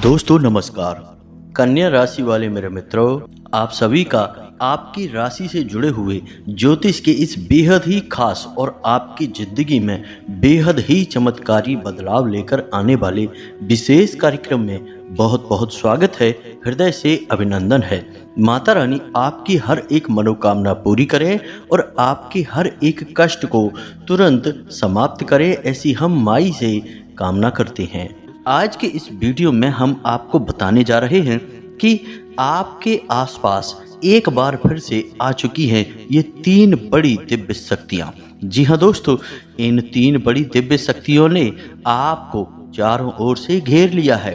दोस्तों नमस्कार। कन्या राशि वाले मेरे मित्रों, आप सभी का आपकी राशि से जुड़े हुए ज्योतिष के इस बेहद ही खास और आपकी जिंदगी में बेहद ही चमत्कारी बदलाव लेकर आने वाले विशेष कार्यक्रम में बहुत बहुत स्वागत है। हृदय से अभिनंदन है। माता रानी आपकी हर एक मनोकामना पूरी करे और आपके हर एक कष्ट को तुरंत समाप्त करे, ऐसी हम माई से कामना करते हैं। आज के इस वीडियो में हम आपको बताने जा रहे हैं कि आपके आसपास एक बार फिर से आ चुकी हैं ये 3 बड़ी दिव्य शक्तियां। जी हाँ दोस्तों, इन 3 बड़ी दिव्य शक्तियों ने आपको चारों ओर से घेर लिया है।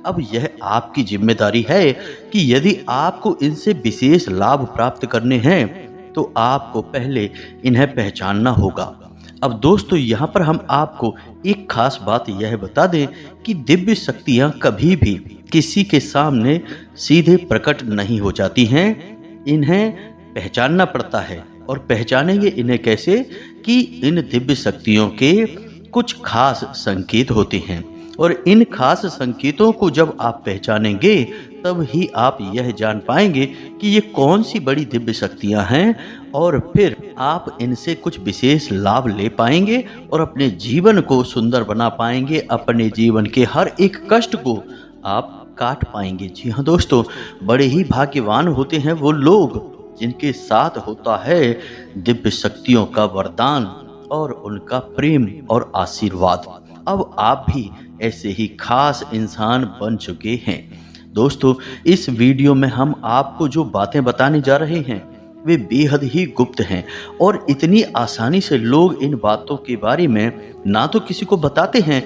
अब यह आपकी जिम्मेदारी है कि यदि आपको इनसे विशेष लाभ प्राप्त करने हैं तो आपको पहले इन्हें पहचानना होगा। अब दोस्तों, यहाँ पर हम आपको एक खास बात यह बता दें कि दिव्य शक्तियाँ कभी भी किसी के सामने सीधे प्रकट नहीं हो जाती हैं। इन्हें पहचानना पड़ता है। और पहचानेंगे इन्हें कैसे कि इन दिव्य शक्तियों के कुछ खास संकेत होते हैं और इन खास संकेतों को जब आप पहचानेंगे तब ही आप यह जान पाएंगे कि ये कौन सी बड़ी दिव्य शक्तियां हैं और फिर आप इनसे कुछ विशेष लाभ ले पाएंगे और अपने जीवन को सुंदर बना पाएंगे। अपने जीवन के हर एक कष्ट को आप काट पाएंगे। जी हाँ दोस्तों, बड़े ही भाग्यवान होते हैं वो लोग जिनके साथ होता है दिव्य शक्तियों का वरदान और उनका प्रेम और आशीर्वाद। अब आप भी ऐसे ही खास इंसान बन चुके हैं। दोस्तों, इस वीडियो में हम आपको जो बातें बताने जा रहे हैं वे बेहद ही गुप्त हैं और इतनी आसानी से लोग इन बातों के बारे में ना तो किसी को बताते हैं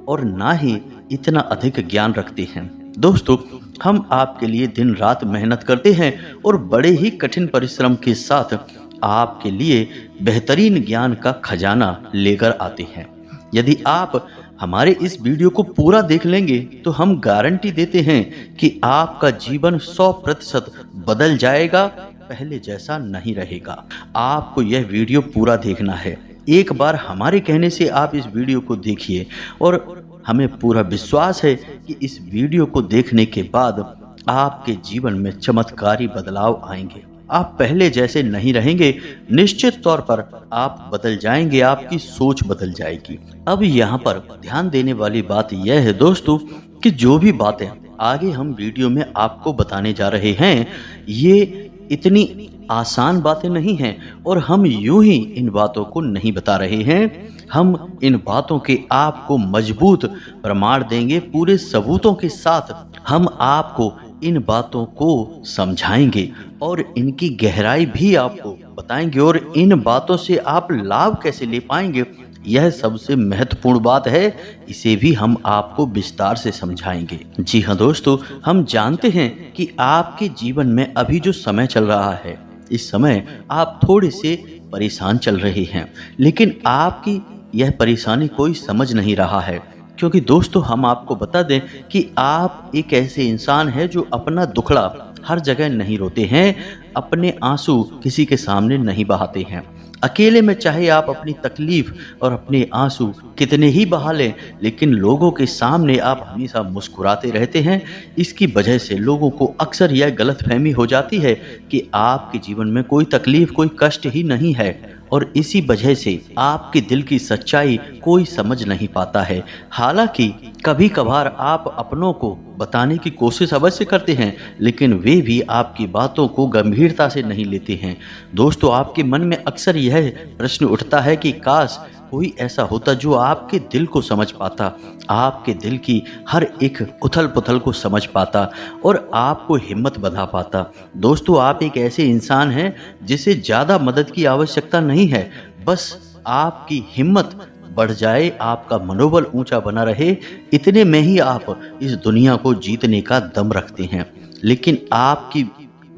और ना ही इतना अधिक ज्ञान रखते हैं। दोस्तों, हम आपके लिए दिन रात मेहनत करते हैं और बड़े ही कठिन परिश्रम के साथ आपके लिए बेहतरीन ज्ञान का खजाना लेकर आते हैं। यदि आप हमारे इस वीडियो को पूरा देख लेंगे तो हम गारंटी देते हैं कि आपका जीवन 100% बदल जाएगा, पहले जैसा नहीं रहेगा। आपको यह वीडियो पूरा देखना है। एक बार हमारे कहने से आप इस वीडियो को देखिए और हमें पूरा विश्वास है कि इस वीडियो को देखने के बाद आपके जीवन में चमत्कारी बदलाव आएंगे। आप पहले जैसे नहीं रहेंगे, निश्चित तौर पर आप बदल जाएंगे, आपकी सोच बदल जाएगी। अब यहाँ पर ध्यान देने वाली बात यह है दोस्तों कि जो भी बातें आगे हम वीडियो में आपको बताने जा रहे हैं ये इतनी आसान बातें नहीं हैं और हम यूं ही इन बातों को नहीं बता रहे हैं। हम इन बातों के आपको मजबूत प्रमाण देंगे, पूरे सबूतों के साथ हम आपको इन बातों को समझाएंगे और इनकी गहराई भी आपको बताएंगे और इन बातों से आप लाभ कैसे ले पाएंगे, यह सबसे महत्वपूर्ण बात है। इसे भी हम आपको विस्तार से समझाएंगे। जी हाँ दोस्तों, हम जानते हैं कि आपके जीवन में अभी जो समय चल रहा है, इस समय आप थोड़े से परेशान चल रहे हैं, लेकिन आपकी यह परेशानी कोई समझ नहीं रहा है। क्योंकि दोस्तों, हम आपको बता दें कि आप एक ऐसे इंसान हैं जो अपना दुखड़ा हर जगह नहीं रोते हैं, अपने आंसू किसी के सामने नहीं बहाते हैं। अकेले में चाहे आप अपनी तकलीफ और अपने आंसू कितने ही बहा लें, लेकिन लोगों के सामने आप हमेशा मुस्कुराते रहते हैं। इसकी वजह से लोगों को अक्सर यह गलतफहमी हो जाती है कि आपके जीवन में कोई तकलीफ, कोई कष्ट ही नहीं है और इसी वजह से आपके दिल की सच्चाई कोई समझ नहीं पाता है। हालांकि कभी कभार आप अपनों को बताने की कोशिश अवश्य करते हैं, लेकिन वे भी आपकी बातों को गंभीरता से नहीं लेते हैं। दोस्तों, आपके मन में अक्सर यह प्रश्न उठता है कि काश कोई ऐसा होता जो आपके दिल को समझ पाता, आपके दिल की हर एक उथल पुथल को समझ पाता और आपको हिम्मत बंधा पाता। दोस्तों, आप एक ऐसे इंसान हैं जिसे ज़्यादा मदद की आवश्यकता नहीं है, बस आपकी हिम्मत बढ़ जाए, आपका मनोबल ऊंचा बना रहे, इतने में ही आप इस दुनिया को जीतने का दम रखते हैं। लेकिन आपकी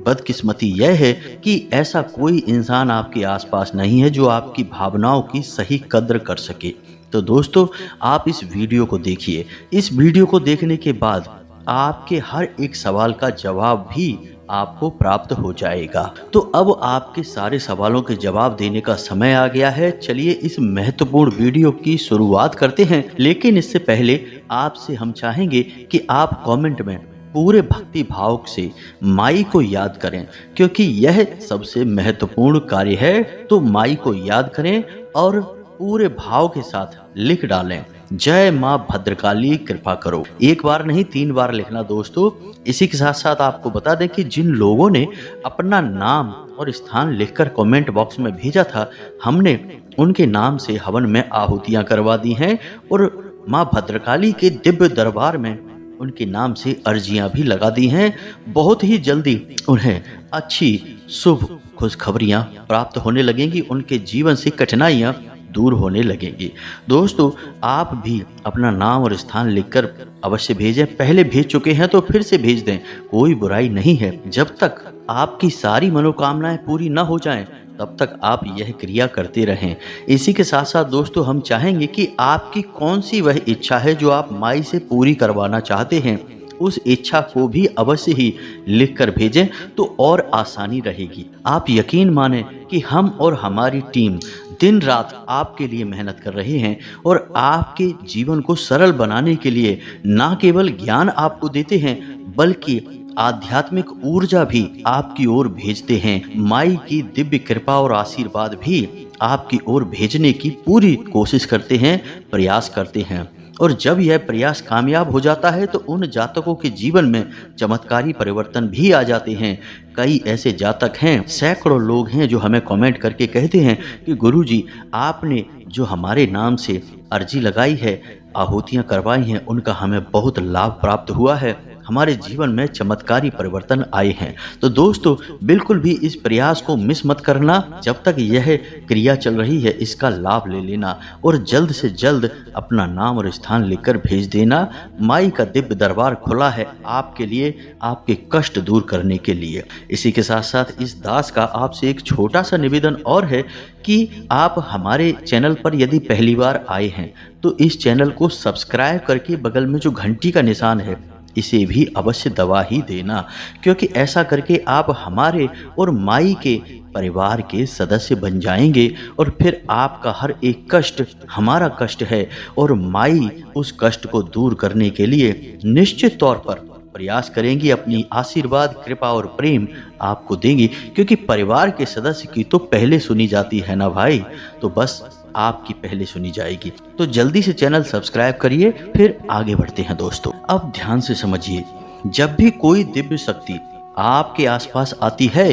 बदकिस्मती यह है कि ऐसा कोई इंसान आपके आसपास नहीं है जो आपकी भावनाओं की सही कद्र कर सके। तो दोस्तों, आप इस वीडियो को देखिए। इस वीडियो को देखने के बाद आपके हर एक सवाल का जवाब भी आपको प्राप्त हो जाएगा। तो अब आपके सारे सवालों के जवाब देने का समय आ गया है। चलिए इस महत्वपूर्ण वीडियो की शुरुआत करते हैं, लेकिन इससे पहले आपसे हम चाहेंगे कि आप कमेंट में पूरे भक्ति भाव से माई को याद करें, क्योंकि यह सबसे महत्वपूर्ण कार्य है। तो माई को याद करें और पूरे भाव के साथ लिख डालें, जय माँ भद्रकाली कृपा करो। एक बार नहीं 3 बार लिखना दोस्तों। इसी के साथ साथ आपको बता दें कि जिन लोगों ने अपना नाम और स्थान लिखकर कमेंट बॉक्स में भेजा था, हमने उनके नाम से हवन में आहुतियां करवा दी हैं और माँ भद्रकाली के दिव्य दरबार में उनके नाम से अर्जियां भी लगा दी हैं। बहुत ही जल्दी उन्हें अच्छी शुभ खुशखबरियां प्राप्त होने लगेंगी, उनके जीवन से कठिनाइयां दूर होने लगेंगी। दोस्तों, आप भी अपना नाम और स्थान लिखकर अवश्य भेजें। पहले भेज चुके हैं तो फिर से भेज दें, कोई बुराई नहीं है। जब तक आपकी सारी मनोकामनाएं पूरी न हो जाएं, तब तक आप यह क्रिया करते रहें। इसी के साथ साथ दोस्तों, हम चाहेंगे कि आपकी कौन सी वह इच्छा है जो आप माई से पूरी करवाना चाहते हैं, उस इच्छा को भी अवश्य ही लिख कर भेजें तो और आसानी रहेगी। आप यकीन माने कि हम और हमारी टीम दिन रात आपके लिए मेहनत कर रहे हैं और आपके जीवन को सरल बनाने के लिए न केवल ज्ञान आपको देते हैं, बल्कि आध्यात्मिक ऊर्जा भी आपकी ओर भेजते हैं। माई की दिव्य कृपा और आशीर्वाद भी आपकी ओर भेजने की पूरी कोशिश करते हैं, प्रयास करते हैं। और जब यह प्रयास कामयाब हो जाता है तो उन जातकों के जीवन में चमत्कारी परिवर्तन भी आ जाते हैं। कई ऐसे जातक हैं, सैकड़ों लोग हैं जो हमें कमेंट करके कहते हैं कि गुरुजी, आपने जो हमारे नाम से अर्जी लगाई है, आहुतियाँ करवाई हैं, उनका हमें बहुत लाभ प्राप्त हुआ है, हमारे जीवन में चमत्कारी परिवर्तन आए हैं। तो दोस्तों, बिल्कुल भी इस प्रयास को मिस मत करना। जब तक यह क्रिया चल रही है, इसका लाभ ले लेना और जल्द से जल्द अपना नाम और स्थान लिखकर भेज देना। माई का दिव्य दरबार खुला है आपके लिए, आपके कष्ट दूर करने के लिए। इसी के साथ साथ इस दास का आपसे एक छोटा सा निवेदन और है कि आप हमारे चैनल पर यदि पहली बार आए हैं तो इस चैनल को सब्सक्राइब करके बगल में जो घंटी का निशान है, इसे भी अवश्य दबा ही देना, क्योंकि ऐसा करके आप हमारे और माई के परिवार के सदस्य बन जाएंगे और फिर आपका हर एक कष्ट हमारा कष्ट है और माई उस कष्ट को दूर करने के लिए निश्चित तौर पर प्रयास करेंगी, अपनी आशीर्वाद, कृपा और प्रेम आपको देंगी, क्योंकि परिवार के सदस्य की तो पहले सुनी जाती है ना भाई, तो बस आपकी पहले सुनी जाएगी। तो जल्दी से चैनल सब्सक्राइब करिए, फिर आगे बढ़ते हैं दोस्तों। अब ध्यान से समझिए, जब भी कोई दिव्य शक्ति आपके आसपास आती है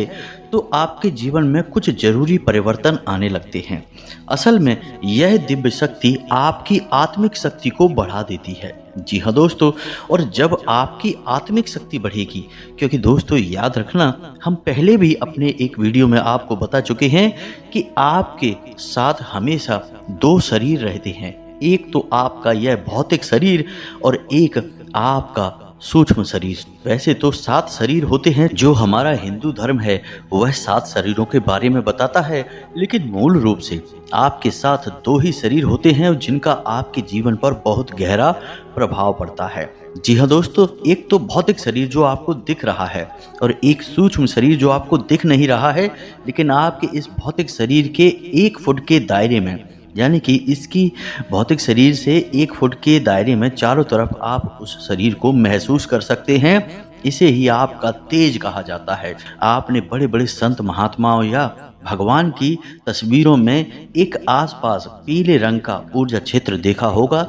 तो आपके जीवन में कुछ जरूरी परिवर्तन आने लगते हैं। असल में यह दिव्य शक्ति आपकी आत्मिक शक्ति को बढ़ा देती है। जी हाँ दोस्तों, और जब आपकी आत्मिक शक्ति बढ़ेगी, क्योंकि दोस्तों याद रखना, हम पहले भी अपने एक वीडियो में आपको बता चुके हैं कि आपके साथ हमेशा 2 शरीर रहते हैं। एक तो आपका यह भौतिक शरीर और एक आपका सूक्ष्म शरीर। वैसे तो 7 शरीर होते हैं, जो हमारा हिंदू धर्म है वह 7 शरीरों के बारे में बताता है, लेकिन मूल रूप से आपके साथ 2 ही शरीर होते हैं जिनका आपके जीवन पर बहुत गहरा प्रभाव पड़ता है। जी हाँ दोस्तों, एक तो भौतिक शरीर जो आपको दिख रहा है और एक सूक्ष्म शरीर जो आपको दिख नहीं रहा है, लेकिन आपके इस भौतिक शरीर के 1 फुट के दायरे में, यानी कि इसकी भौतिक शरीर से 1 फुट के दायरे में चारों तरफ आप उस शरीर को महसूस कर सकते हैं। इसे ही आपका तेज कहा जाता है। आपने बड़े बड़े संत महात्माओं या भगवान की तस्वीरों में एक आसपास पीले रंग का ऊर्जा क्षेत्र देखा होगा।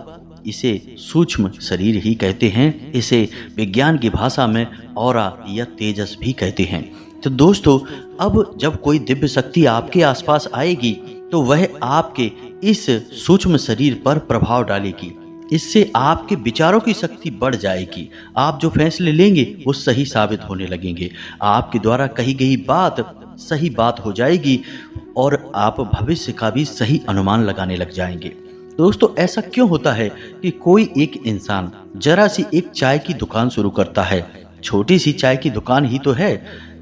इसे सूक्ष्म शरीर ही कहते हैं। इसे विज्ञान की भाषा में ऑरा या तेजस भी कहते हैं। तो दोस्तों, अब जब कोई दिव्य शक्ति आपके आसपास आएगी तो वह आपके इस सूक्ष्म शरीर पर प्रभाव डालेगी। इससे आपके विचारों की शक्ति बढ़ जाएगी। आप जो फैसले लेंगे वो सही साबित होने लगेंगे। आपके द्वारा कही गई बात सही बात हो जाएगी और आप भविष्य का भी सही अनुमान लगाने लग जाएंगे। दोस्तों, ऐसा क्यों होता है कि कोई एक इंसान जरा सी एक चाय की दुकान शुरू करता है, छोटी सी चाय की दुकान ही तो है,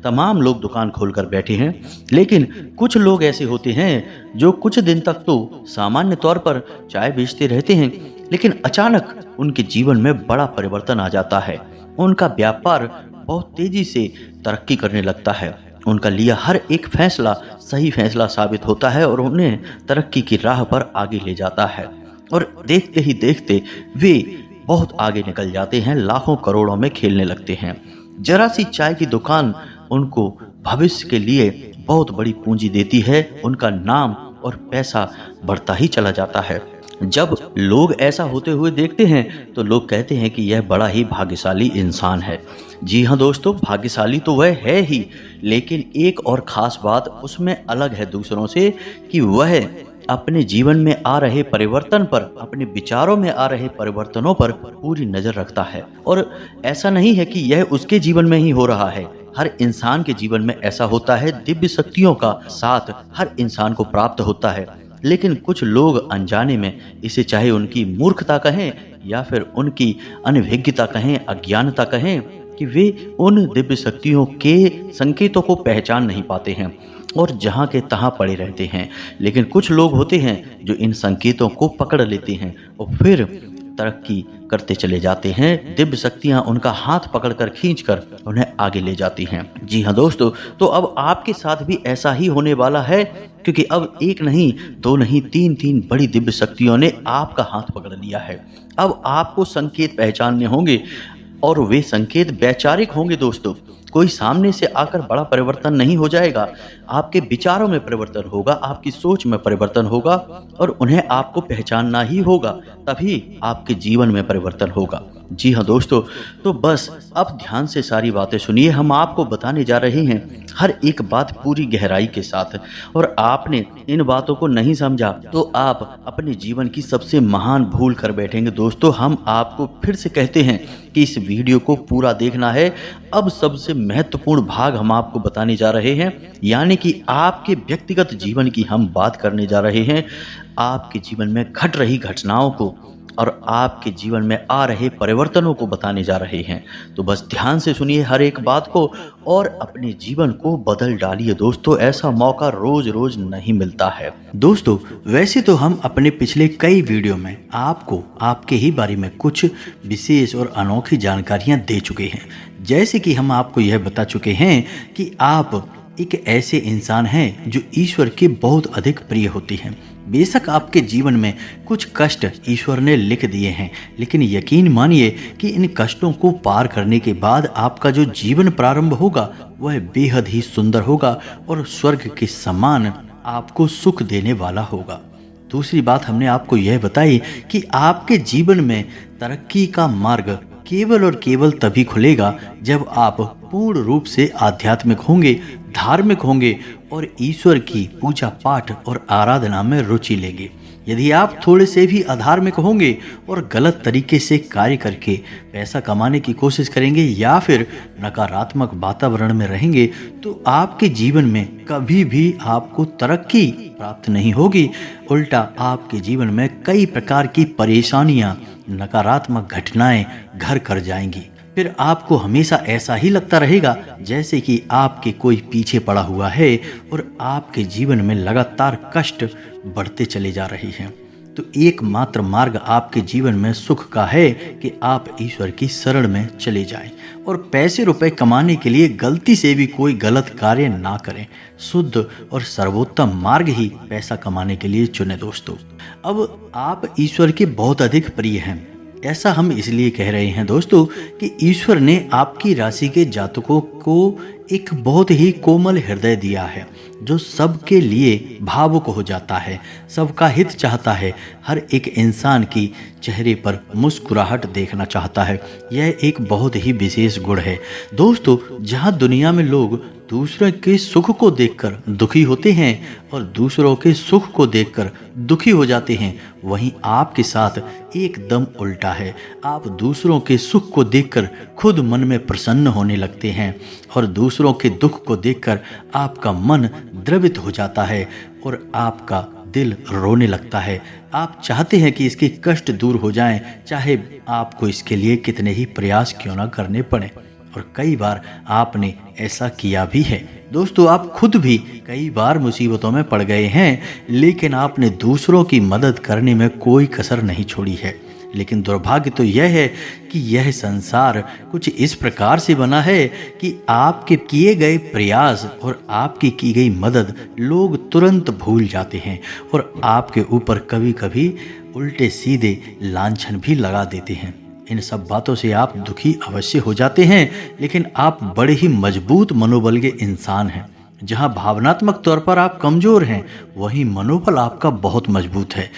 तमाम लोग दुकान खोलकर बैठे हैं, लेकिन कुछ लोग ऐसे होते हैं जो कुछ दिन तक तो सामान्य तौर पर चाय बेचते रहते हैं, लेकिन अचानक उनके जीवन में बड़ा परिवर्तन आ जाता है। उनका व्यापार बहुत तेजी से तरक्की करने लगता है। उनका लिया हर एक फैसला सही फैसला साबित होता है और उन्हें तरक्की की राह पर आगे ले जाता है। और देखते ही देखते वे बहुत आगे निकल जाते हैं, लाखों करोड़ों में खेलने लगते हैं। जरा सी चाय की दुकान उनको भविष्य के लिए बहुत बड़ी पूंजी देती है, उनका नाम और पैसा बढ़ता ही चला जाता है। जब लोग ऐसा होते हुए देखते हैं तो लोग कहते हैं कि यह बड़ा ही भाग्यशाली इंसान है। जी हाँ दोस्तों, भाग्यशाली तो वह है ही, लेकिन एक और ख़ास बात उसमें अलग है दूसरों से कि वह अपने जीवन में आ रहे परिवर्तन पर, अपने विचारों में आ रहे परिवर्तनों पर पूरी नज़र रखता है। और ऐसा नहीं है कि यह उसके जीवन में ही हो रहा है, हर इंसान के जीवन में ऐसा होता है। दिव्य शक्तियों का साथ हर इंसान को प्राप्त होता है, लेकिन कुछ लोग अनजाने में इसे, चाहे उनकी मूर्खता कहें या फिर उनकी अनभिज्ञता कहें, अज्ञानता कहें, कि वे उन दिव्य शक्तियों के संकेतों को पहचान नहीं पाते हैं और जहाँ के तहाँ पड़े रहते हैं। लेकिन कुछ लोग होते हैं जो इन संकेतों को पकड़ लेते हैं और फिर तरक्की करते चले जाते हैं। दिव्य शक्तियाँ उनका हाथ पकड़कर खींचकर उन्हें आगे ले जाती हैं। जी हाँ दोस्तों, तो अब आपके साथ भी ऐसा ही होने वाला है, क्योंकि अब एक नहीं, दो नहीं, तीन बड़ी दिव्य शक्तियों ने आपका हाथ पकड़ लिया है। अब आपको संकेत पहचानने होंगे और वे संकेत वैचारिक होंगे दोस्तों। कोई सामने से आकर बड़ा परिवर्तन नहीं हो जाएगा, आपके विचारों में परिवर्तन होगा, आपकी सोच में परिवर्तन होगा और उन्हें आपको पहचानना ही होगा, तभी आपके जीवन में परिवर्तन होगा। जी हाँ दोस्तों, तो बस अब ध्यान से सारी बातें सुनिए। हम आपको बताने जा रहे हैं हर एक बात पूरी गहराई के साथ, और आपने इन बातों को नहीं समझा तो आप अपने जीवन की सबसे महान भूल कर बैठेंगे। दोस्तों, हम आपको फिर से कहते हैं कि इस वीडियो को पूरा देखना है। अब सबसे महत्वपूर्ण भाग हम आपको बताने जा रहे हैं, यानी कि आपके व्यक्तिगत जीवन की हम बात करने जा रहे हैं, आपके जीवन में घट रही घटनाओं को और आपके जीवन में आ रहे परिवर्तनों को बताने जा रहे हैं। तो बस ध्यान से सुनिए हर एक बात को और अपने जीवन को बदल डालिए दोस्तों। ऐसा मौका रोज रोज नहीं मिलता है। दोस्तों, वैसे तो हम अपने पिछले कई वीडियो में आपको आपके ही बारे में कुछ विशेष और अनोखी जानकारियां दे चुके हैं। जैसे कि हम आपको यह बता चुके हैं कि आप एक ऐसे इंसान हैं जो ईश्वर के बहुत अधिक प्रिय होती हैं। बेशक आपके जीवन में कुछ कष्ट ईश्वर ने लिख दिए हैं, लेकिन यकीन मानिए कि इन कष्टों को पार करने के बाद आपका जो जीवन प्रारंभ होगा वह बेहद ही सुंदर होगा और स्वर्ग के समान आपको सुख देने वाला होगा। दूसरी बात हमने आपको यह बताई कि आपके जीवन में तरक्की का मार्ग केवल और केवल तभी खुलेगा जब आप पूर्ण रूप से आध्यात्मिक होंगे, धार्मिक होंगे और ईश्वर की पूजा पाठ और आराधना में रुचि लेंगे। यदि आप थोड़े से भी अधार्मिक होंगे और गलत तरीके से कार्य करके पैसा कमाने की कोशिश करेंगे या फिर नकारात्मक वातावरण में रहेंगे, तो आपके जीवन में कभी भी आपको तरक्की प्राप्त नहीं होगी। उल्टा आपके जीवन में कई प्रकार की परेशानियां, नकारात्मक घटनाएं घर कर जाएंगी। फिर आपको हमेशा ऐसा ही लगता रहेगा जैसे कि आपके कोई पीछे पड़ा हुआ है और आपके जीवन में लगातार कष्ट बढ़ते चले जा रहे हैं। तो एकमात्र मार्ग आपके जीवन में सुख का है कि आप ईश्वर की शरण में चले जाएं और पैसे रुपए कमाने के लिए गलती से भी कोई गलत कार्य ना करें। शुद्ध और सर्वोत्तम मार्ग ही पैसा कमाने के लिए चुने दोस्तों। अब आप ईश्वर के बहुत अधिक प्रिय हैं। ऐसा हम इसलिए कह रहे हैं दोस्तों कि ईश्वर ने आपकी राशि के जातकों को एक बहुत ही कोमल हृदय दिया है जो सबके लिए भावुक हो जाता है, सबका हित चाहता है, हर एक इंसान की चेहरे पर मुस्कुराहट देखना चाहता है। यह एक बहुत ही विशेष गुण है दोस्तों। जहाँ दुनिया में लोग दूसरों के सुख को देखकर दुखी होते हैं और दूसरों के सुख को देखकर दुखी हो जाते हैं, वहीं आपके साथ एकदम उल्टा है। आप दूसरों के सुख को देखकर खुद मन में प्रसन्न होने लगते हैं और दूसरों के दुख को देखकर आपका मन द्रवित हो जाता है और आपका दिल रोने लगता है। आप चाहते हैं कि इसके कष्ट दूर हो जाएं, चाहे आपको इसके लिए कितने ही प्रयास क्यों ना करने पड़े। और कई बार आपने ऐसा किया भी है दोस्तों। आप खुद भी कई बार मुसीबतों में पड़ गए हैं, लेकिन आपने दूसरों की मदद करने में कोई कसर नहीं छोड़ी है। लेकिन दुर्भाग्य तो यह है कि यह संसार कुछ इस प्रकार से बना है कि आपके किए गए प्रयास और आपकी की गई मदद लोग तुरंत भूल जाते हैं और आपके ऊपर कभी कभी उल्टे सीधे लांछन भी लगा देते हैं। इन सब बातों से आप दुखी अवश्य हो जाते हैं, लेकिन आप बड़े ही मजबूत मनोबल के इंसान हैं। जहां भावनात्मक तौर पर आप कमज़ोर हैं, वहीं मनोबल आपका बहुत मजबूत है।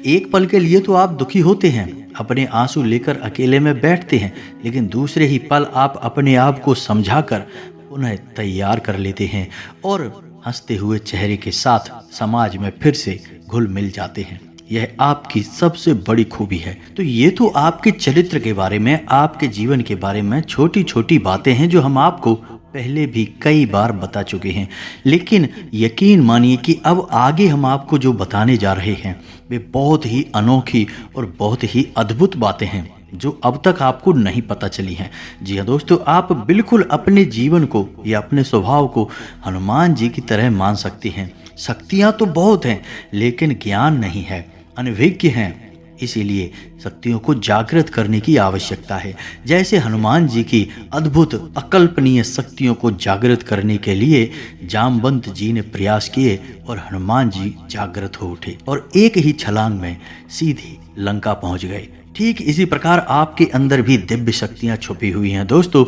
एक पल के लिए तो आप दुखी होते हैं, अपने आंसू लेकर अकेले में बैठते हैं, लेकिन दूसरे ही पल आप अपने आप को समझाकर पुनः तैयार कर लेते हैं और हंसते हुए चेहरे के साथ समाज में फिर से घुल मिल जाते हैं। यह आपकी सबसे बड़ी खूबी है। तो ये तो आपके चरित्र के बारे में, आपके जीवन के बारे में छोटी छोटी बातें हैं जो हम आपको पहले भी कई बार बता चुके हैं, लेकिन यकीन मानिए कि अब आगे हम आपको जो बताने जा रहे हैं वे बहुत ही अनोखी और बहुत ही अद्भुत बातें हैं जो अब तक आपको नहीं पता चली हैं। जी हाँ दोस्तों, आप बिल्कुल अपने जीवन को या अपने स्वभाव को हनुमान जी की तरह मान सकते हैं। शक्तियाँ तो बहुत हैं, लेकिन ज्ञान नहीं है, अनभिज्ञ हैं। इसीलिए शक्तियों को जागृत करने की आवश्यकता है। जैसे हनुमान जी की अद्भुत अकल्पनीय शक्तियों को जागृत करने के लिए जामवंत जी ने प्रयास किए और हनुमान जी जागृत हो उठे और एक ही छलांग में सीधे लंका पहुंच गए। ठीक इसी प्रकार आपके अंदर भी दिव्य शक्तियां छुपी हुई हैं। दोस्तों,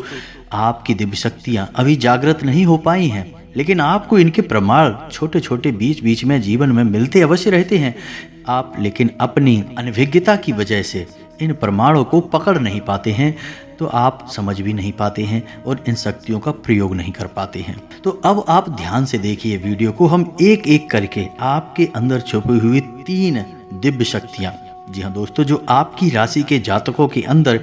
आपकी दिव्य शक्तियां अभी जागृत नहीं हो पाई हैं, लेकिन आपको इनके प्रमाण छोटे छोटे बीच बीच में जीवन में मिलते अवश्य रहते हैं। आप लेकिन अपनी अनभिज्ञता की वजह से इन प्रमाणों को पकड़ नहीं पाते हैं, तो आप समझ भी नहीं पाते हैं और इन शक्तियों का प्रयोग नहीं कर पाते हैं। तो अब आप ध्यान से देखिए वीडियो को, हम एक एक करके आपके अंदर छुपी हुई 3 दिव्य शक्तियाँ, जी हाँ दोस्तों, जो आपकी राशि के जातकों के अंदर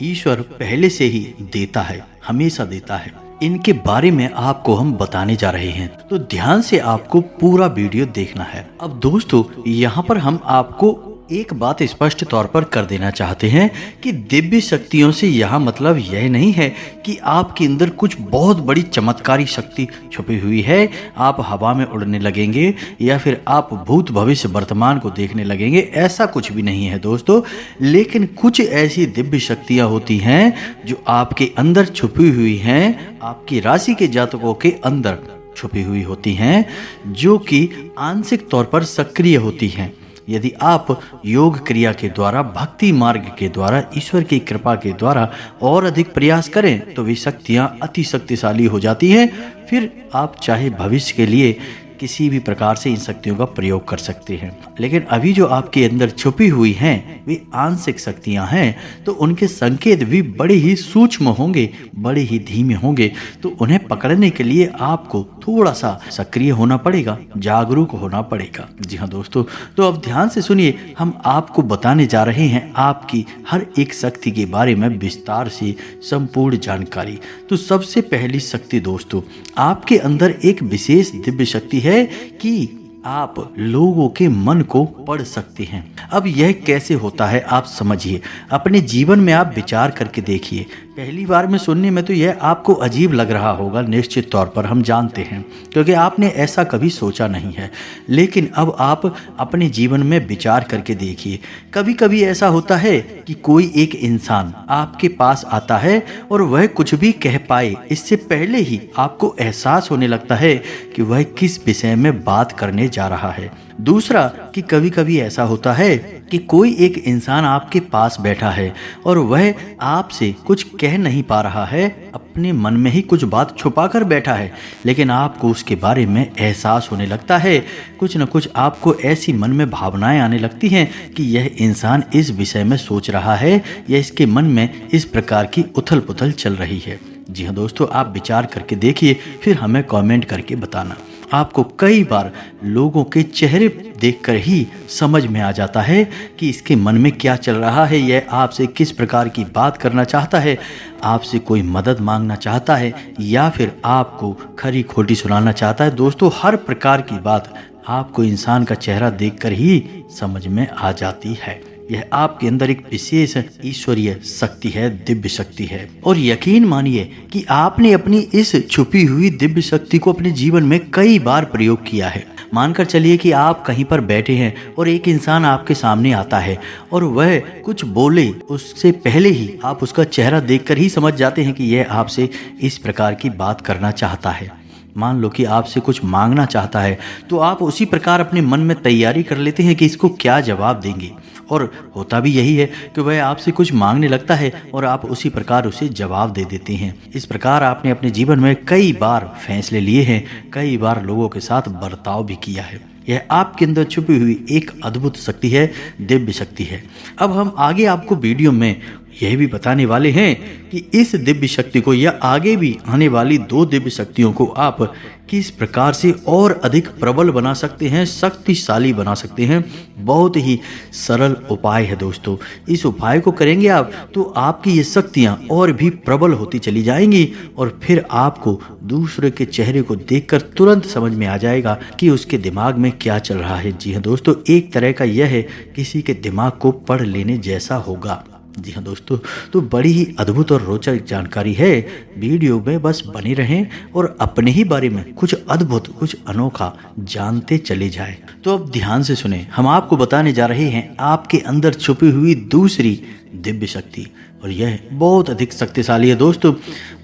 ईश्वर पहले से ही देता है, हमेशा देता है, इनके बारे में आपको हम बताने जा रहे हैं। तो ध्यान से आपको पूरा वीडियो देखना है। अब दोस्तों, यहाँ पर हम आपको एक बात स्पष्ट तौर पर कर देना चाहते हैं कि दिव्य शक्तियों से यहाँ मतलब यह नहीं है कि आपके अंदर कुछ बहुत बड़ी चमत्कारी शक्ति छुपी हुई है, आप हवा में उड़ने लगेंगे या फिर आप भूत भविष्य वर्तमान को देखने लगेंगे, ऐसा कुछ भी नहीं है दोस्तों। लेकिन कुछ ऐसी दिव्य शक्तियाँ होती हैं जो आपके अंदर छुपी हुई हैं, आपकी राशि के जातकों के अंदर छुपी हुई होती हैं, जो कि आंशिक तौर पर सक्रिय होती हैं। यदि आप योग क्रिया के द्वारा, भक्ति मार्ग के द्वारा, ईश्वर की कृपा के द्वारा और अधिक प्रयास करें तो वे शक्तियाँ अति शक्तिशाली हो जाती हैं। फिर आप चाहे भविष्य के लिए किसी भी प्रकार से इन शक्तियों का प्रयोग कर सकते हैं। लेकिन अभी जो आपके अंदर छुपी हुई हैं वे आंशिक शक्तियां हैं, तो उनके संकेत भी बड़े ही सूक्ष्म होंगे, बड़े ही धीमे होंगे। तो उन्हें पकड़ने के लिए आपको थोड़ा सा सक्रिय होना पड़ेगा, जागरूक होना पड़ेगा। जी हाँ दोस्तों, तो अब ध्यान से सुनिए, हम आपको बताने जा रहे हैं आपकी हर एक शक्ति के बारे में विस्तार से संपूर्ण जानकारी। तो सबसे पहली शक्ति दोस्तों, आपके अंदर एक विशेष दिव्य शक्ति है कि आप लोगों के मन को पढ़ सकते हैं। अब यह कैसे होता है आप समझिए, अपने जीवन में आप विचार करके देखिए। पहली बार में सुनने में तो यह आपको अजीब लग रहा होगा, निश्चित तौर पर हम जानते हैं, क्योंकि आपने ऐसा कभी सोचा नहीं है। लेकिन अब आप अपने जीवन में विचार करके देखिए। कभी कभी ऐसा होता है कि कोई एक इंसान आपके पास आता है और वह कुछ भी कह पाए इससे पहले ही आपको एहसास होने लगता है कि वह किस विषय में बात करने जा रहा है। दूसरा कि कभी कभी ऐसा होता है कि कोई एक इंसान आपके पास बैठा है और वह आपसे कुछ कह नहीं पा रहा है, अपने मन में ही कुछ बात छुपा कर बैठा है, लेकिन आपको उसके बारे में एहसास होने लगता है। कुछ न कुछ आपको ऐसी मन में भावनाएं आने लगती हैं कि यह इंसान इस विषय में सोच रहा है या इसके मन में इस प्रकार की उथल पुथल चल रही है। जी हाँ दोस्तों, आप विचार करके देखिए, फिर हमें कमेंट करके बताना। आपको कई बार लोगों के चेहरे देखकर ही समझ में आ जाता है कि इसके मन में क्या चल रहा है, यह आपसे किस प्रकार की बात करना चाहता है, आपसे कोई मदद मांगना चाहता है या फिर आपको खरी खोटी सुनाना चाहता है। दोस्तों, हर प्रकार की बात आपको इंसान का चेहरा देखकर ही समझ में आ जाती है। यह आपके अंदर एक विशेष ईश्वरीय शक्ति है, दिव्य शक्ति है। और यकीन मानिए कि आपने अपनी इस छुपी हुई दिव्य शक्ति को अपने जीवन में कई बार प्रयोग किया है। मानकर चलिए कि आप कहीं पर बैठे हैं और एक इंसान आपके सामने आता है और वह कुछ बोले उससे पहले ही आप उसका चेहरा देखकर ही समझ जाते हैं कि यह आपसे इस प्रकार की बात करना चाहता है। मान लो कि आपसे कुछ मांगना चाहता है, तो आप उसी प्रकार अपने मन में तैयारी कर लेते हैं कि इसको क्या जवाब देंगे। और होता भी यही है कि वह आपसे कुछ मांगने लगता है और आप उसी प्रकार उसे जवाब दे देते हैं। इस प्रकार आपने अपने जीवन में कई बार फैसले लिए हैं, कई बार लोगों के साथ बर्ताव भी किया है। यह आपके अंदर छुपी हुई एक अद्भुत शक्ति है, दिव्य शक्ति है। अब हम आगे आपको वीडियो में यह भी बताने वाले हैं कि इस दिव्य शक्ति को या आगे भी आने वाली 2 दिव्य शक्तियों को आप किस प्रकार से और अधिक प्रबल बना सकते हैं, शक्तिशाली बना सकते हैं। बहुत ही सरल उपाय है दोस्तों। इस उपाय को करेंगे आप तो आपकी ये शक्तियाँ और भी प्रबल होती चली जाएंगी और फिर आपको दूसरे के चेहरे को देखकर तुरंत समझ में आ जाएगा कि उसके दिमाग में क्या चल रहा है। जी हाँ दोस्तों, एक तरह का यह है किसी के दिमाग को पढ़ लेने जैसा होगा। जी हाँ दोस्तों, तो बड़ी ही अद्भुत और रोचक जानकारी है। वीडियो में बस बने रहें और अपने ही बारे में कुछ अद्भुत, कुछ अनोखा जानते चले जाएं। तो अब ध्यान से सुने, हम आपको बताने जा रहे हैं आपके अंदर छुपी हुई दूसरी दिव्य शक्ति, और यह बहुत अधिक शक्तिशाली है दोस्तों।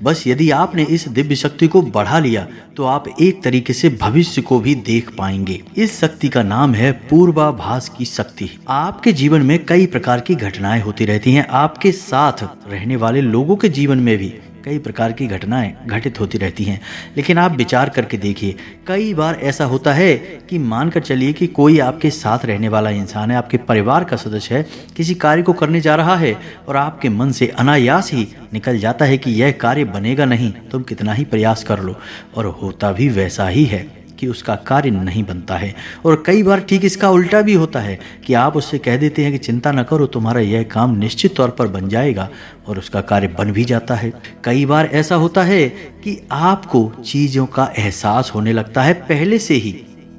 बस यदि आपने इस दिव्य शक्ति को बढ़ा लिया तो आप एक तरीके से भविष्य को भी देख पाएंगे। इस शक्ति का नाम है पूर्वाभास की शक्ति। आपके जीवन में कई प्रकार की घटनाएं होती रहती हैं, आपके साथ रहने वाले लोगों के जीवन में भी कई प्रकार की घटनाएं घटित होती रहती हैं। लेकिन आप विचार करके देखिए, कई बार ऐसा होता है कि मानकर चलिए कि कोई आपके साथ रहने वाला इंसान है, आपके परिवार का सदस्य है, किसी कार्य को करने जा रहा है और आपके मन से अनायास ही निकल जाता है कि यह कार्य बनेगा नहीं, तुम कितना ही प्रयास कर लो, और होता भी वैसा ही है कि उसका कार्य नहीं बनता है। और कई बार ठीक इसका उल्टा भी होता है कि आप उससे कह देते हैं कि चिंता न करो, तुम्हारा यह काम निश्चित तौर पर बन जाएगा, और उसका कार्य बन भी जाता है। कई बार ऐसा होता है कि आपको चीज़ों का एहसास होने लगता है पहले से ही,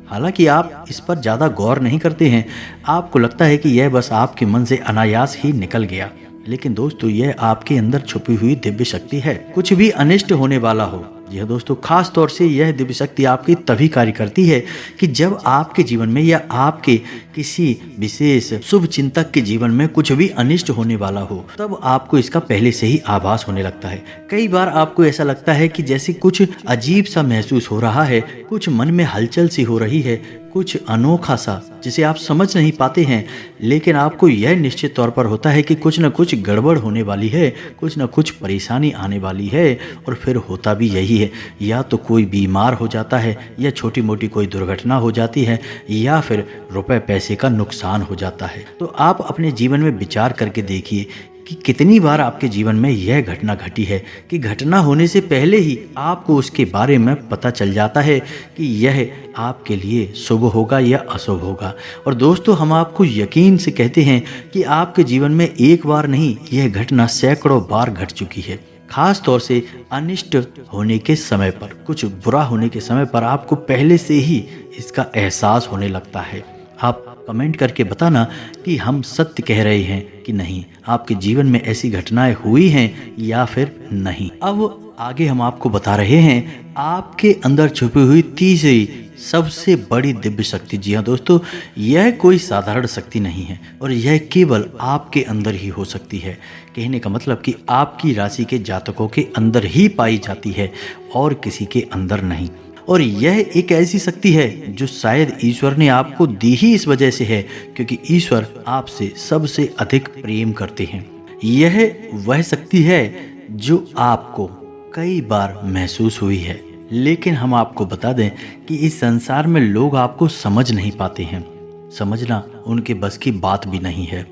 हालांकि आप इस पर ज़्यादा गौर नहीं करते हैं, आपको लगता है कि यह बस आपके मन से अनायास ही निकल गया। लेकिन दोस्तों, यह आपके अंदर छुपी हुई दिव्य शक्ति है। कुछ भी अनिष्ट होने वाला हो, जी हाँ दोस्तों, खास तौर से यह दिव्य शक्ति आपकी तभी कार्य करती है कि जब आपके जीवन में या आपके किसी विशेष शुभ चिंतक के जीवन में कुछ भी अनिष्ट होने वाला हो, तब आपको इसका पहले से ही आभास होने लगता है। कई बार आपको ऐसा लगता है कि जैसे कुछ अजीब सा महसूस हो रहा है, कुछ मन में हलचल सी हो रही है, कुछ अनोखा सा जिसे आप समझ नहीं पाते हैं, लेकिन आपको यह निश्चित तौर पर होता है कि कुछ न कुछ गड़बड़ होने वाली है, कुछ न कुछ परेशानी आने वाली है। और फिर होता भी यही है, या तो कोई बीमार हो जाता है, या छोटी मोटी कोई दुर्घटना हो जाती है, या फिर रुपए पैसे का नुकसान हो जाता है। तो आप अपने जीवन में विचार करके देखिए कि कितनी बार आपके जीवन में यह घटना घटी है कि घटना होने से पहले ही आपको उसके बारे में पता चल जाता है कि यह आपके लिए शुभ होगा या अशुभ होगा। और दोस्तों, हम आपको यकीन से कहते हैं कि आपके जीवन में एक बार नहीं, यह घटना सैकड़ों बार घट चुकी है। खास तौर से अनिष्ट होने के समय पर, कुछ बुरा होने के समय पर आपको पहले से ही इसका एहसास होने लगता है। आप कमेंट करके बताना कि हम सत्य कह रहे हैं कि नहीं, आपके जीवन में ऐसी घटनाएं हुई हैं या फिर नहीं। अब आगे हम आपको बता रहे हैं आपके अंदर छुपी हुई तीसरी सबसे बड़ी दिव्य शक्ति। जी हाँ दोस्तों, यह कोई साधारण शक्ति नहीं है और यह केवल आपके अंदर ही हो सकती है। कहने का मतलब कि आपकी राशि के जातकों के अंदर ही पाई जाती है और किसी के अंदर नहीं। और यह एक ऐसी शक्ति है जो शायद ईश्वर ने आपको दी ही इस वजह से है क्योंकि ईश्वर आपसे सबसे अधिक प्रेम करते हैं। यह वह शक्ति है जो आपको कई बार महसूस हुई है, लेकिन हम आपको बता दें कि इस संसार में लोग आपको समझ नहीं पाते हैं, समझना उनके बस की बात भी नहीं है।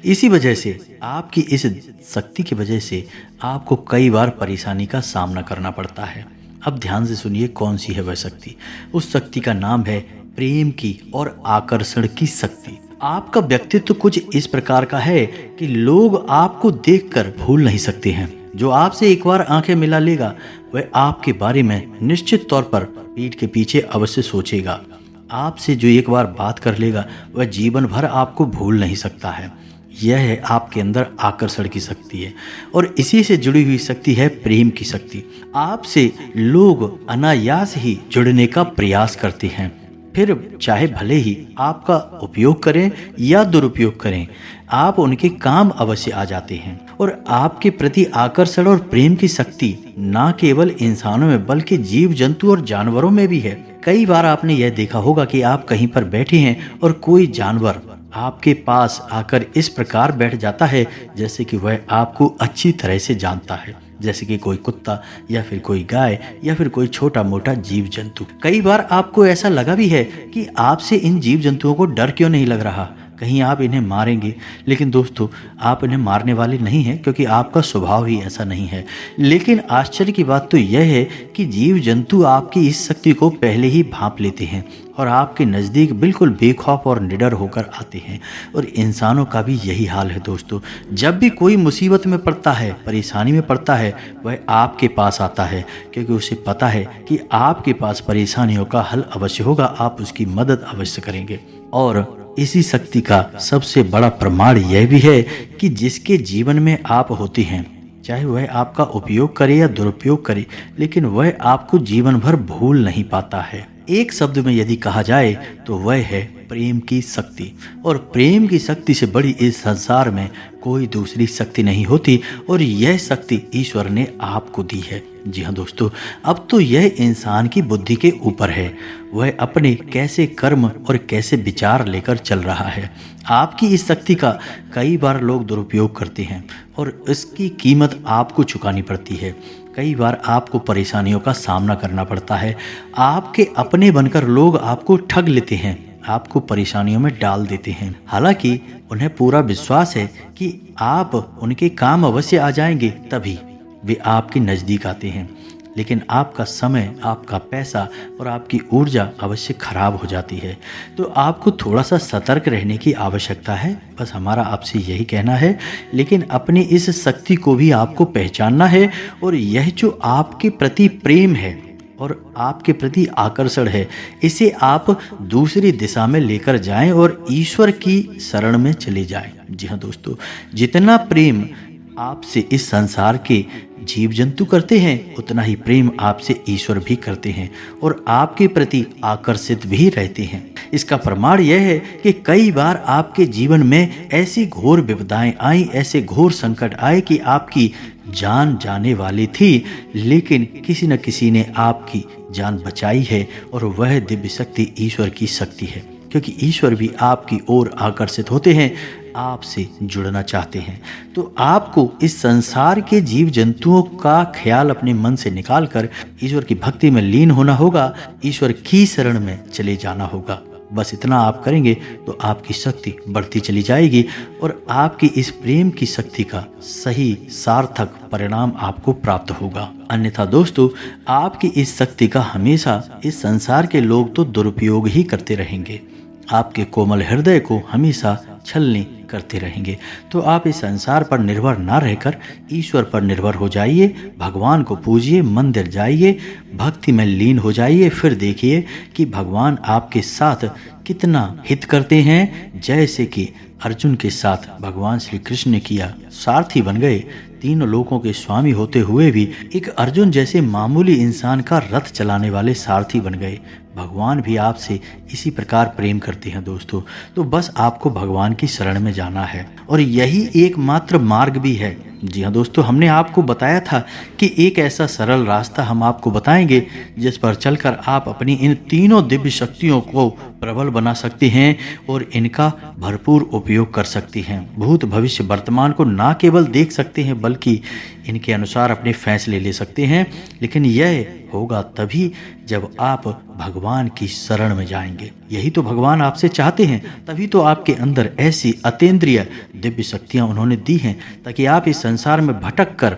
इसी वजह से आपकी इस शक्ति की वजह से आपको कई बार परेशानी का सामना करना पड़ता है। अब ध्यान से सुनिए कौन सी है वह शक्ति। उस शक्ति का नाम है प्रेम की और आकर्षण की शक्ति। आपका व्यक्तित्व कुछ इस प्रकार का है कि लोग आपको देखकर भूल नहीं सकते हैं। जो आपसे एक बार आंखें मिला लेगा वह आपके बारे में निश्चित तौर पर पीठ के पीछे अवश्य सोचेगा। आपसे जो एक बार बात कर लेगा वह जीवन भर आपको भूल नहीं सकता है। यह है आपके अंदर आकर्षण की शक्ति है और इसी से जुड़ी हुई शक्ति है प्रेम की शक्ति। आपसे लोग अनायास ही जुड़ने का प्रयास करते हैं, फिर चाहे भले ही आपका उपयोग करें या दुरुपयोग करें, आप उनके काम अवश्य आ जाते हैं। और आपके प्रति आकर्षण और प्रेम की शक्ति न केवल इंसानों में बल्कि जीव जंतु और जानवरों में भी है। कई बार आपने यह देखा होगा कि आप कहीं पर बैठे हैं और कोई जानवर आपके पास आकर इस प्रकार बैठ जाता है जैसे कि वह आपको अच्छी तरह से जानता है, जैसे कि कोई कुत्ता या फिर कोई गाय या फिर कोई छोटा मोटा जीव जंतु। कई बार आपको ऐसा लगा भी है कि आपसे इन जीव जंतुओं को डर क्यों नहीं लग रहा, कहीं आप इन्हें मारेंगे। लेकिन दोस्तों, आप इन्हें मारने वाले नहीं हैं, क्योंकि आपका स्वभाव ही ऐसा नहीं है। लेकिन आश्चर्य की बात तो यह है कि जीव जंतु आपकी इस शक्ति को पहले ही भांप लेते हैं और आपके नज़दीक बिल्कुल बेखौफ और निडर होकर आते हैं। और इंसानों का भी यही हाल है दोस्तों। जब भी कोई मुसीबत में पड़ता है, परेशानी में पड़ता है, वह आपके पास आता है, क्योंकि उसे पता है कि आपके पास परेशानियों का हल अवश्य होगा, आप उसकी मदद अवश्य करेंगे। और इसी शक्ति का सबसे बड़ा प्रमाण यह भी है कि जिसके जीवन में आप होते हैं, चाहे वह आपका उपयोग करे या दुरुपयोग करे, लेकिन वह आपको जीवन भर भूल नहीं पाता है। एक शब्द में यदि कहा जाए तो वह है प्रेम की शक्ति। और प्रेम की शक्ति से बड़ी इस संसार में कोई दूसरी शक्ति नहीं होती, और यह शक्ति ईश्वर ने आपको दी है। जी हाँ दोस्तों, अब तो यह इंसान की बुद्धि के ऊपर है, वह अपने कैसे कर्म और कैसे विचार लेकर चल रहा है। आपकी इस शक्ति का कई बार लोग दुरुपयोग करते हैं और इसकी कीमत आपको चुकानी पड़ती है। कई बार आपको परेशानियों का सामना करना पड़ता है। आपके अपने बनकर लोग आपको ठग लेते हैं, आपको परेशानियों में डाल देते हैं। हालांकि उन्हें पूरा विश्वास है कि आप उनके काम अवश्य आ जाएंगे, तभी वे आपके नज़दीक आते हैं। लेकिन आपका समय, आपका पैसा और आपकी ऊर्जा अवश्य खराब हो जाती है। तो आपको थोड़ा सा सतर्क रहने की आवश्यकता है, बस हमारा आपसे यही कहना है। लेकिन अपनी इस शक्ति को भी आपको पहचानना है, और यह जो आपके प्रति प्रेम है और आपके प्रति आकर्षण है, इसे आप दूसरी दिशा में लेकर जाएं और ईश्वर की शरण में चले जाएं। जी हाँ दोस्तों, जितना प्रेम आपसे इस संसार के जीव जंतु करते हैं, उतना ही प्रेम आपसे ईश्वर भी करते हैं और आपके प्रति आकर्षित भी रहते हैं। इसका प्रमाण यह है कि कई बार आपके जीवन में ऐसी घोर विपदाएं आई, ऐसे घोर संकट आए कि आपकी जान जाने वाली थी, लेकिन किसी न किसी ने आपकी जान बचाई है, और वह दिव्य शक्ति ईश्वर की शक्ति है। क्योंकि ईश्वर भी आपकी ओर आकर्षित होते हैं, आपसे जुड़ना चाहते हैं। तो आपको इस संसार के जीव जंतुओं का ख्याल अपने मन से निकालकर ईश्वर की भक्ति में लीन होना होगा, ईश्वर की शरण में चले जाना होगा। बस इतना आप करेंगे तो आपकी शक्ति बढ़ती चली जाएगी, और आपकी इस प्रेम की शक्ति का सही सार्थक परिणाम आपको प्राप्त होगा। अन्यथा दोस्तों, आपकी इस शक्ति का हमेशा इस संसार के लोग तो दुरुपयोग ही करते रहेंगे, आपके कोमल हृदय को हमेशा छलनी करते रहेंगे। तो आप इस संसार पर निर्भर ना रहकर ईश्वर पर निर्भर हो जाइए, भगवान को पूजिए, मंदिर जाइए, भक्ति में लीन हो जाइए। फिर देखिए कि भगवान आपके साथ कितना हित करते हैं। जैसे कि अर्जुन के साथ भगवान श्री कृष्ण ने किया, सारथी बन गए, तीनों लोकों के स्वामी होते हुए भी एक अर्जुन जैसे मामूली इंसान का रथ चलाने वाले सारथी बन गए। भगवान भी आपसे इसी प्रकार प्रेम करते हैं दोस्तों। तो बस आपको भगवान की शरण में जाना है, और यही एकमात्र मार्ग भी है। जी हाँ दोस्तों, हमने आपको बताया था कि एक ऐसा सरल रास्ता हम आपको बताएंगे जिस पर चलकर आप अपनी इन तीनों दिव्य शक्तियों को प्रबल बना सकते हैं और इनका भरपूर उपयोग कर सकते हैं। भूत भविष्य वर्तमान को ना केवल देख सकते हैं, बल्कि इनके अनुसार अपने फैसले ले सकते हैं। लेकिन यह होगा तभी जब आप भगवान की शरण में जाएंगे। यही तो भगवान आपसे चाहते हैं, तभी तो आपके अंदर ऐसी अतीन्द्रिय दिव्य शक्तियां उन्होंने दी हैं, ताकि आप इस संसार में भटक कर,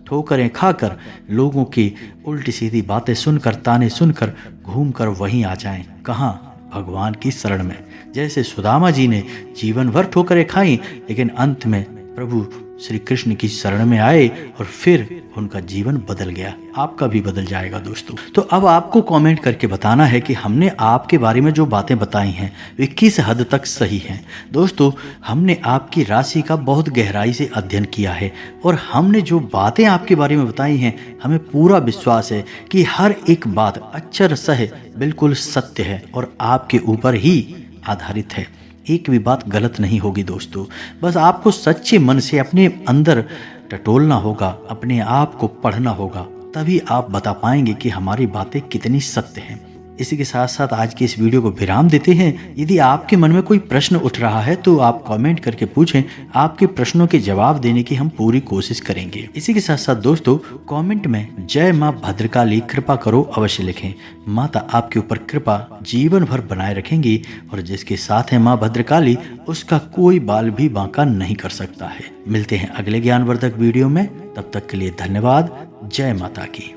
ठोकरें खाकर, लोगों की उल्टी सीधी बातें सुनकर, ताने सुनकर घूम कर वहीं आ जाएं। कहाँ? भगवान की शरण में। जैसे सुदामा जी ने जीवन भर ठोकरें खाई, लेकिन अंत में प्रभु श्री कृष्ण की शरण में आए और फिर उनका जीवन बदल गया। आपका भी बदल जाएगा दोस्तों। तो अब आपको कमेंट करके बताना है कि हमने आपके बारे में जो बातें बताई हैं वे किस हद तक सही हैं। दोस्तों, हमने आपकी राशि का बहुत गहराई से अध्ययन किया है, और हमने जो बातें आपके बारे में बताई हैं, हमें पूरा विश्वास है कि हर एक बात अक्षरशः बिल्कुल सत्य है और आपके ऊपर ही आधारित है। एक भी बात गलत नहीं होगी दोस्तों। बस आपको सच्चे मन से अपने अंदर टटोलना होगा, अपने आप को पढ़ना होगा, तभी आप बता पाएंगे कि हमारी बातें कितनी सत्य हैं। इसी के साथ साथ आज की इस वीडियो को विराम देते हैं। यदि आपके मन में कोई प्रश्न उठ रहा है तो आप कमेंट करके पूछें, आपके प्रश्नों के जवाब देने की हम पूरी कोशिश करेंगे। इसी के साथ साथ दोस्तों कमेंट में जय माँ भद्रकाली कृपा करो अवश्य लिखें। माता आपके ऊपर कृपा जीवन भर बनाए रखेंगी और जिसके साथ है माँ भद्रकाली उसका कोई बाल भी बांका नहीं कर सकता है। मिलते हैं अगले ज्ञानवर्धक वीडियो में, तब तक के लिए धन्यवाद। जय माता की।